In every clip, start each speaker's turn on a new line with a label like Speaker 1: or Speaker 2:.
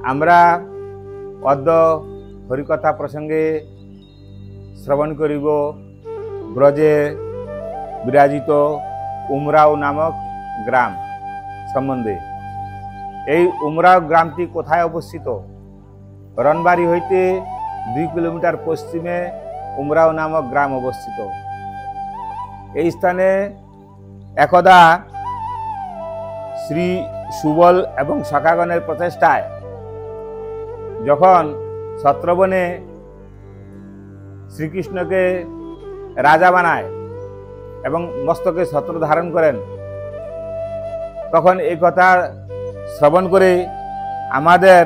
Speaker 1: আমরা অদ্য হরিকথা প্রসঙ্গে শ্রবণ করিব ব্রজে বিরাজিত উমরাও নামক গ্রাম সম্বন্ধে। এই উমরাও গ্রামটি কোথায় অবস্থিত? রণবাড়ি হইতে 2 কিলোমিটার পশ্চিমে উমরাও নামক গ্রাম অবস্থিত। এই স্থানে একদা শ্রী সুবল এবং সখাগণের প্রচেষ্টায় যখন শত্রবনে শ্রীকৃষ্ণকে রাজা বানায় এবং মস্তকে ছত্র ধারণ করেন, তখন এই কথা শ্রবণ করে আমাদের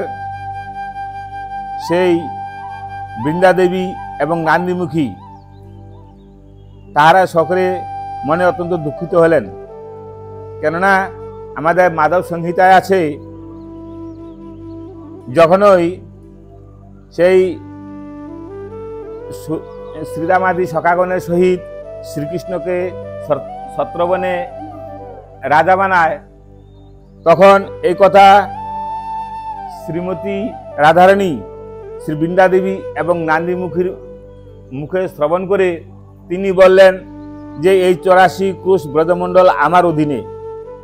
Speaker 1: সেই বৃন্দাদেবী এবং নান্দিমুখী তাহারা সকলে মনে অত্যন্ত দুঃখিত হলেন। কেননা আমাদের মাধব সংহিতায় আছে, যখনই সেই শ্রীরামাদি সখাগণের সহিত শ্রীকৃষ্ণকে ছত্রবনে রাজা বানায়, তখন এই কথা শ্রীমতী রাধারানী শ্রী বৃন্দাদেবী এবং নান্দিমুখীর মুখে শ্রবণ করে তিনি বললেন যে এই 84 ক্রোশ ব্রজমণ্ডল আমার অধীনে,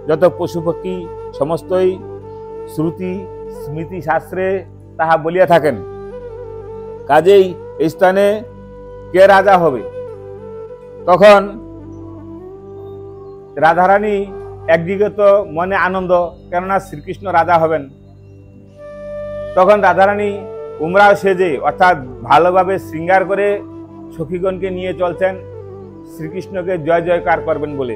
Speaker 1: যত পশু পক্ষী সমস্তই শ্রুতি স্মৃতি শাস্ত্রে তাহা বলিয়া থাকেন। কাজেই এই স্থানে কে রাজা হবে? তখন রাধারানী একদিকে তো মনে আনন্দ, কেননা শ্রীকৃষ্ণ রাজা হবেন। তখন রাধারানী উমরাও সেজে অর্থাৎ ভালোভাবে শৃঙ্গার করে সখীগণকে নিয়ে চলছেন শ্রীকৃষ্ণকে জয় জয়কার করবেন বলে।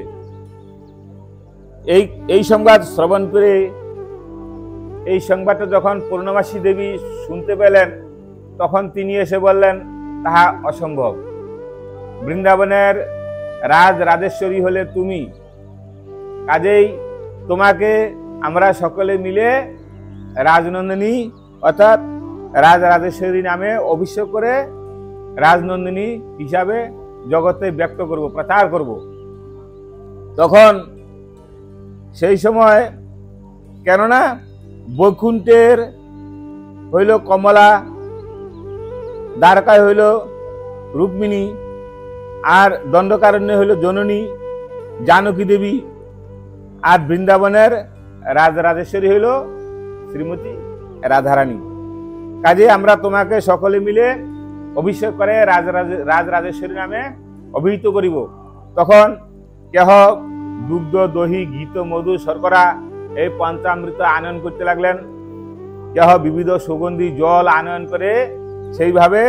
Speaker 1: এই সংবাদ শ্রবণ করে এই সংবাদটা যখন পূর্ণমাসী দেবী শুনতে পেলেন, তখন তিনি এসে বললেন তাহা অসম্ভব। বৃন্দাবনের রাজেশ্বরী হলে তুমি, কাজেই তোমাকে আমরা সকলে মিলে রাজনন্দিনী অর্থাৎ রাজেশ্বরী নামে অভিষেক করে রাজনন্দিনী হিসাবে জগতে ব্যক্ত করব, প্রচার করব। তখন সেই সময় কেননা বৈকুণ্ঠের হইল কমলা, দ্বারকায় হইল রুক্মিণী, আর দণ্ডকারণ্যে হইল জননী জানকী দেবী, আর বৃন্দাবনের রাজেশ্বরী হইল শ্রীমতী রাধারানী। কাজে আমরা তোমাকে সকলে মিলে অভিষেক করে রাজেশ্বরী নামে অভিহিত করিব। তখন কেহ দুগ্ধ দহি ঘৃত মধু শর্করা এই পঞ্চামৃত আনয়ন করতে লাগলেন, কেহ বিবিধ সুগন্ধি জল আনয়ন করে সেইভাবে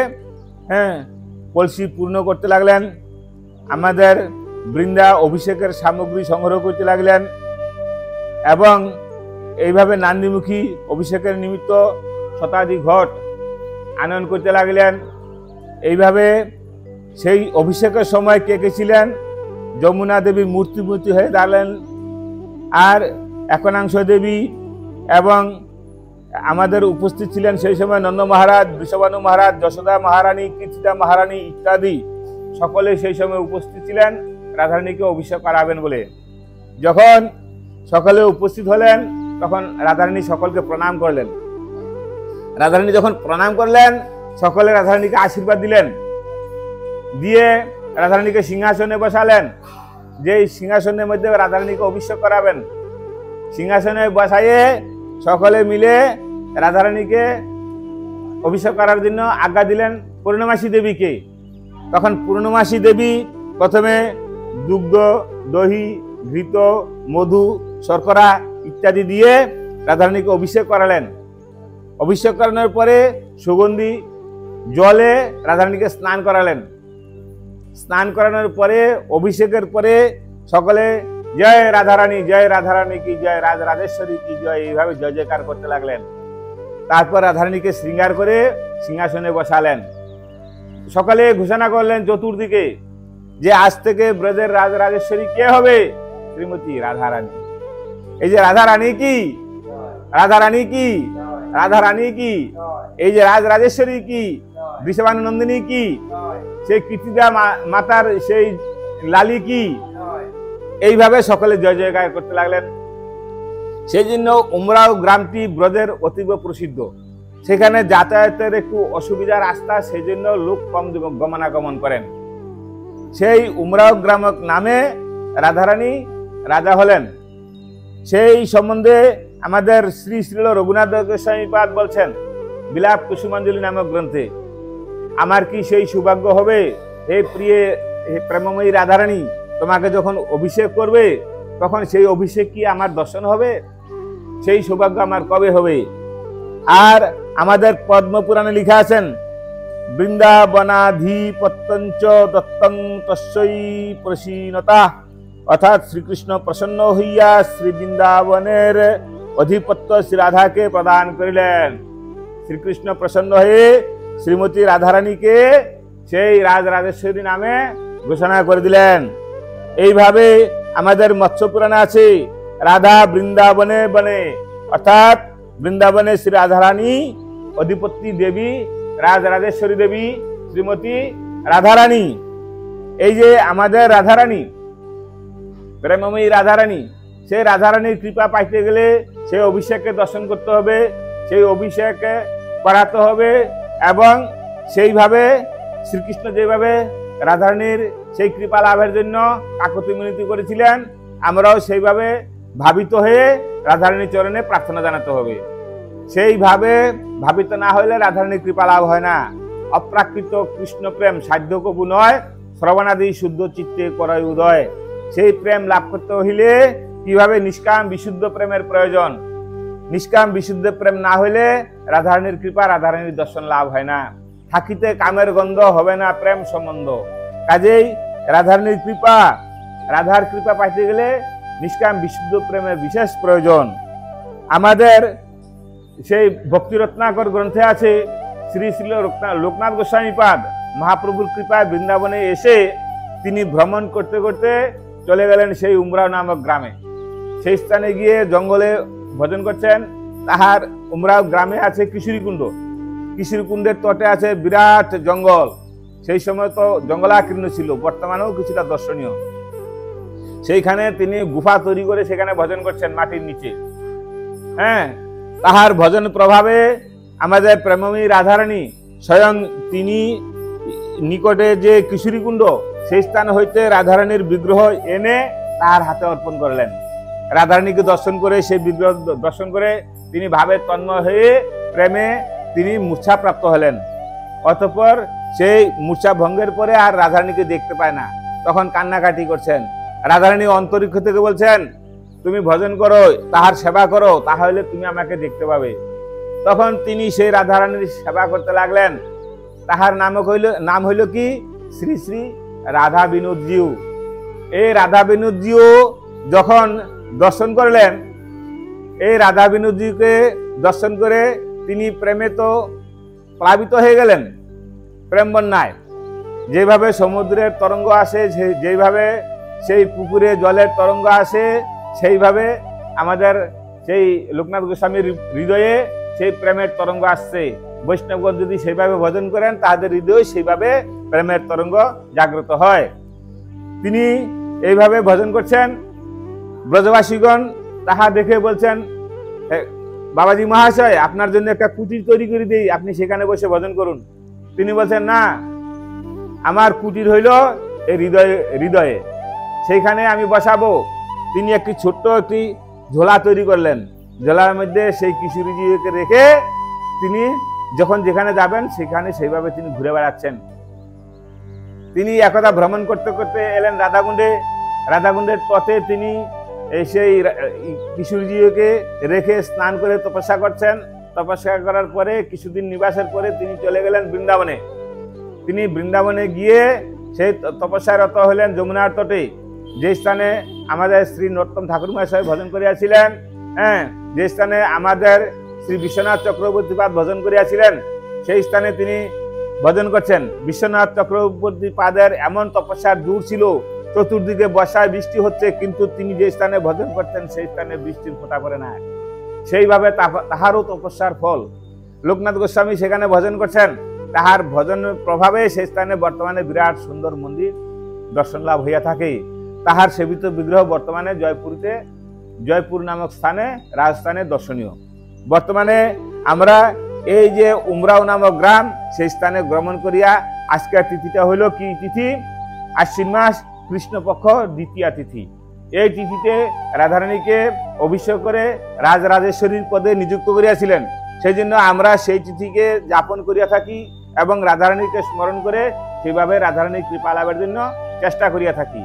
Speaker 1: কলসি পূর্ণ করতে লাগলেন। আমাদের বৃন্দা অভিষেকের সামগ্রী সংগ্রহ করতে লাগলেন এবং এইভাবে নান্দিমুখী অভিষেকের নিমিত্ত শতাধিক ঘট আনয়ন করতে লাগলেন। এইভাবে সেই অভিষেকের সময় কে কে ছিলেন? যমুনা দেবী মূর্তি হয়ে দাঁড়ালেন, আর একনাংশ দেবী এবং আমাদের উপস্থিত ছিলেন সেই সময় নন্দ মহারাজ, বৃষভানু মহারাজ, যশোদা মহারানী, কীর্তিদা মহারানী ইত্যাদি সকলে সেই সময় উপস্থিত ছিলেন রাধারানীকে অভিষেক করাবেন বলে। যখন সকলে উপস্থিত হলেন, তখন রাধারানী সকলকে প্রণাম করলেন। রাধারানী যখন প্রণাম করলেন, সকলে রাধারানীকে আশীর্বাদ দিলেন, দিয়ে রাধারানীকে সিংহাসনে বসালেন। যে সিংহাসনের মধ্যে রাধারানীকে অভিষেক করাবেন, সিংহাসনে বসাইয়ে সকলে মিলে রাধারানীকে অভিষেক করার জন্য আজ্ঞা দিলেন পূর্ণমাসী দেবীকে। তখন পূর্ণমাসী দেবী প্রথমে দুগ্ধ দহি ঘৃত মধু শর্করা ইত্যাদি দিয়ে রাধারানীকে অভিষেক করালেন। অভিষেক করানোর পরে সুগন্ধি জলে রাধারানীকে স্নান করালেন। স্নান করানোর পরে অভিষেকের পরে সকলে জয় রাধারানী কি জয়, রাজেশ্বরী কি জয়, এইভাবে জয় জয়কার করতে লাগলেন। তারপর রাধারানীকে শৃঙ্গার করে সিংহাসনে বসালেন। সকলে ঘোষণা করলেন চতুর্দিকে যে আজ থেকে ব্রজের রাজেশ্বরী কে হবে? শ্রীমতী রাধারানী। এই যে রাধারানী কি, এই যে রাজেশ্বরী কি, বৃষভানু নন্দিনী কি, সেই কীর্তিদা মাতার সেই লালি কি, এইভাবে সকলে জয় জয়কার করতে লাগলেন। সেই জন্য উমরাও গ্রামটি ব্রজের অতীব প্রসিদ্ধ। সেখানে যাতায়াতের একটু অসুবিধা রাস্তা, সেই জন্য লোক কম গমনাগমন করেন। সেই উমরাও গ্রাম নামে রাধারানী রাজা হলেন। সেই সম্বন্ধে আমাদের শ্রী শ্রী রঘুনাথ গোস্বামী পাদ বলছেন বিলাপ কুসুমাঞ্জলি নামক গ্রন্থে, আমার কি সেই সৌভাগ্য হবে হে প্রিয় হে প্রেমময়ী রাধারানী, তোমাকে যখন অভিষেক করবে তখন সেই অভিষেক কি আমার দর্শন হবে? সেই সৌভাগ্য আমার কবে হবে? আর আমাদের পদ্মপুরাণে লিখা আছেন বৃন্দাবনাধিপত্যঞ্চ দত্তং তস্যৈ প্রসীনতা, অর্থাৎ শ্রীকৃষ্ণ প্রসন্ন হইয়া শ্রী বৃন্দাবনের অধিপত্য শ্রী রাধাকে প্রদান করিলেন। শ্রীকৃষ্ণ প্রসন্ন হয়ে শ্রীমতী রাধারানীকে সেই রাজরাজেশ্বরী নামে ঘোষণা করে দিলেন। এইভাবে আমাদের মৎস্য পুরাণে আছে রাধা বৃন্দাবনে বনে, অর্থাৎ বৃন্দাবনে শ্রী রাধারানী অধিপতি দেবী রাজরাজেশ্বরী দেবী শ্রীমতী রাধারানী। এই যে আমাদের রাধারানী প্রেমময়ী রাধারানী, সেই রাধারানীর কৃপা পাইতে গেলে সেই অভিষেককে দর্শন করতে হবে, সেই অভিষেক করাতে হবে এবং সেইভাবে শ্রীকৃষ্ণ যেভাবে রাধারানীর সেই কৃপা লাভের জন্য কাকতি মিনতি করেছিলেন, আমরাও সেইভাবে ভাবিত হয়ে রাধারানীর চরণে প্রার্থনা জানাতে হবে। সেইভাবে ভাবিত না হইলে রাধারানীর কৃপা লাভ হয় না। অপ্রাকৃত কৃষ্ণ প্রেম সাধ্য কবু নয়, শ্রবণাদি শুদ্ধ চিত্তে করায় উদয়। সেই প্রেম লাভ করতে হইলে কিভাবে নিষ্কাম বিশুদ্ধ প্রেমের প্রয়োজন। নিষ্কাম বিশুদ্ধ প্রেম না হইলে রাধারানীর কৃপা রাধারানীর দর্শন লাভ হয় না। থাকিতে কামের গন্ধ হবে না প্রেম সম্বন্ধ। কাজেই রাধারানীর কৃপা, রাধার কৃপা পাইতে গেলে নিষ্কাম বিশুদ্ধ প্রেমের বিশেষ প্রয়োজন। আমাদের সেই ভক্তি রত্নাকর গ্রন্থে আছে শ্রী শ্রী লোকনাথ গোস্বামী পাদ মহাপ্রভুর কৃপায় বৃন্দাবনে এসে তিনি ভ্রমণ করতে করতে চলে গেলেন সেই উমরাও নামক গ্রামে। সেই স্থানে গিয়ে জঙ্গলে ভজন করছেন। তাহার উমরাও গ্রামে আছে কিশোরী কুণ্ড, কিশোরী কুণ্ডের তটে আছে বিরাট জঙ্গল। সেই সময় তো জঙ্গলাকীর্ণ ছিল, বর্তমানেও কিছুটা দর্শনীয়। সেইখানে তিনি গুফা তৈরি করে সেখানে ভজন করছেন মাটির নিচে। হ্যাঁ, তাহার ভজন প্রভাবে আমাদের প্রেমময়ী রাধারানী স্বয়ং তিনি নিকটে যে কিশোরী কুণ্ড সেই স্থান হইতে রাধারানীর বিগ্রহ এনে তাহার হাতে অর্পণ করলেন। রাধারানীকে দর্শন করে সেই বিগ্রহ দর্শন করে তিনি ভাবে তন্ময় হয়ে প্রেমে তিনি মূর্ছা প্রাপ্ত হলেন। অতঃপর সেই মূর্ছা ভঙ্গের পরে আর রাধারানীকে দেখতে পায় না, তখন কান্নাকাটি করছেন। রাধারানী অন্তরিক্ষ থেকে বলছেন তুমি ভজন করো, তাহার সেবা করো, তাহলে তুমি আমাকে দেখতে পাবে। তখন তিনি সেই রাধারানীর সেবা করতে লাগলেন। তাহার নাম হইল কি শ্রী শ্রী রাধা বিনোদজিউ। এই রাধা বিনোদজিউ যখন দর্শন করলেন, এই রাধা বিনোদজিউকে দর্শন করে তিনি প্রেমে তো প্লাবিত হয়ে গেলেন। প্রেম বন্যায় যেভাবে সমুদ্রের তরঙ্গ আসে, যেভাবে সেই পুকুরে জলের তরঙ্গ আসে, সেইভাবে আমাদের সেই লোকনাথ গোস্বামীর হৃদয়ে সেই প্রেমের তরঙ্গ আসছে। বৈষ্ণবগণ যদি সেইভাবে ভজন করেন তাদের হৃদয়ে সেইভাবে প্রেমের তরঙ্গ জাগ্রত হয়। তিনি এইভাবে ভজন করছেন। ব্রজবাসীগণ তাহা দেখে বলছেন বাবাজি মহাশয়, আপনার জন্য একটা কুটির তৈরি করে দিই, আপনি সেখানে বসে ভজন করুন। তিনি বলছেন না, আমার কুটির হইল এই হৃদয়ে, সেইখানে আমি বসাবো। তিনি একটি ছোট্ট একটি ঝোলা তৈরি করলেন। ঝোলার মধ্যে সেই কিশোরীজিকে রেখে তিনি যখন যেখানে যাবেন সেখানে সেইভাবে তিনি ঘুরে বেড়াচ্ছেন। তিনি একদা ভ্রমণ করতে করতে এলেন রাধাকুণ্ডে। রাধাকুণ্ডের তটে তিনি সেই কিশোরীজিকে রেখে স্নান করে তপস্যা করছেন। তপস্যা করার পরে কিছুদিন নিবাসের পরে তিনি চলে গেলেন বৃন্দাবনে। তিনি বৃন্দাবনে গিয়ে সেই তপস্যারত হলেন যমুনার তটে, যে স্থানে আমাদের শ্রী নরোত্তম ঠাকুর মহাশয় ভজন করিয়াছিলেন। হ্যাঁ, যে স্থানে আমাদের শ্রী বিশ্বনাথ চক্রবর্তী পাদ ভজন করিয়াছিলেন, সেই স্থানে তিনি ভজন করছেন। বিশ্বনাথ চক্রবর্তী পাদের এমন তপস্যার দূর ছিল, চতুর্দিকে বর্ষায় বৃষ্টি হচ্ছে, কিন্তু তিনি যে স্থানে ভজন করতেন সেই স্থানে বৃষ্টির ফোঁটা পড়ে না। সেইভাবে তাহারও তপস্যার ফল। লোকনাথ গোস্বামী সেখানে ভজন করছেন, তাহার ভজনের প্রভাবে সেই স্থানে বর্তমানে বিরাট সুন্দর মন্দির দর্শন লাভ হইয়া থাকে। তাহার সেবিত বিগ্রহ বর্তমানে জয়পুরীতে জয়পুর নামক স্থানে রাজস্থানে দর্শনীয়। বর্তমানে আমরা এই যে উমরাও নামক গ্রাম সেই স্থানে ভ্রমণ করিয়া আজকের তিথিটা হলো কি তিথি? আশ্বিন মাস কৃষ্ণপক্ষ দ্বিতীয়া তিথি। এই তিথিতে রাধারানীকে অভিষেক করে রাজরাজেশ্বরীর পদে নিযুক্ত করিয়াছিলেন। সেই জন্য আমরা সেই তিথিকে যাপন করিয়া থাকি এবং রাধারানীকে স্মরণ করে সেইভাবে রাধারানীর কৃপা লাভের জন্য চেষ্টা করিয়া থাকি।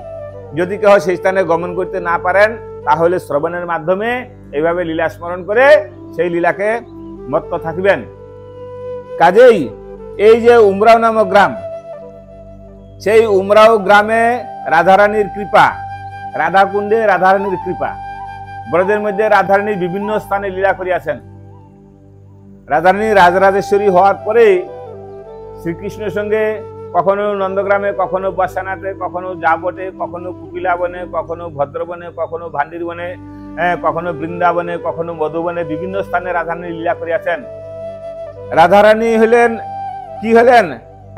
Speaker 1: যদি কেউ সেই স্থানে গমন করতে না পারেন তাহলে শ্রবণের মাধ্যমে এইভাবে লীলা স্মরণ করে সেই লীলাকে মত্ত থাকিবেন। কাজেই এই যে উমরাও নামক গ্রাম, সেই উমরাও গ্রামে রাধারানীর কৃপা, রাধাকুণ্ডে রাধারানীর কৃপা। ব্রজের মধ্যে রাধারানী বিভিন্ন স্থানে লীলা করিয়াছেন। রাধারানী রাজরাজেশ্বরী হওয়ার পরে শ্রীকৃষ্ণের সঙ্গে কখনো নন্দগ্রামে, কখনো বর্ষানাথে, কখনো জাবটে, কখনো কুকিলা বনে, কখনো ভদ্রবনে, কখনো ভান্ডির বনে, কখনো বৃন্দাবনে, কখনো মধুবনে বিভিন্ন স্থানে রাধারানী লীলা করিয়াছেন। রাধারানী হলেন কি? হলেন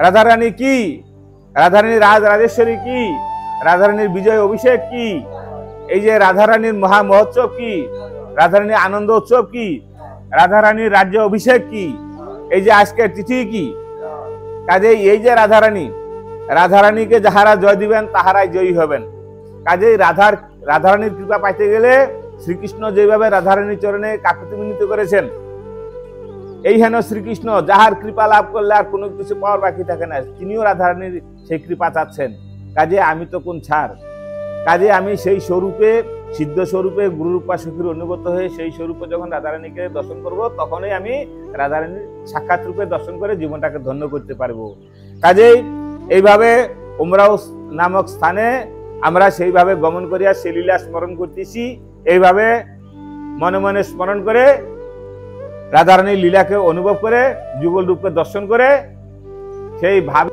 Speaker 1: রাধারানী কি? রাধারানী রাজরাজেশ্বরী কি? রাধারানীর বিজয় অভিষেক কি? এই যে রাধারানীর মহা মহোৎসব কি? রাধারানীর আনন্দ উৎসব কি? রাধারানীর রাজ্য অভিষেক কি? এই যে আজকের তিথি কি? কাজেই এই যে রাধারানীকে যাহারা জয় দিবেন তাহারাই জয়ী হবেন। কাজেই রাধারানীর কৃপা পাইতে গেলে শ্রীকৃষ্ণ যেভাবে রাধারানীর চরণে কাকুতি মিনতি করেছেন, এই হেন শ্রীকৃষ্ণ যাহার কৃপা লাভ করলে আর কোনো কিছু পাওয়ার বাকি থাকে না, তিনিও রাধারানীর সেই কৃপা চাচ্ছেন। কাজে আমি তো কোন ছাড়, কাজে আমি সেই স্বরূপে, সিদ্ধ স্বরূপে গুরুরূপা সখীর অনুগত হয়ে সেই স্বরূপে যখন রাধারানীকে দর্শন করব, তখনই আমি রাধারানীর সাক্ষাৎ রূপে দর্শন করে জীবনটাকে ধন্য করতে পারবো। কাজেই এইভাবে উমরাও নামক স্থানে আমরা সেইভাবে গমন করিয়া সেই লীলা স্মরণ করতেছি। এইভাবে মনে মনে স্মরণ করে রাধারানীর লীলাকে অনুভব করে যুগল রূপে দর্শন করে সেই ভাব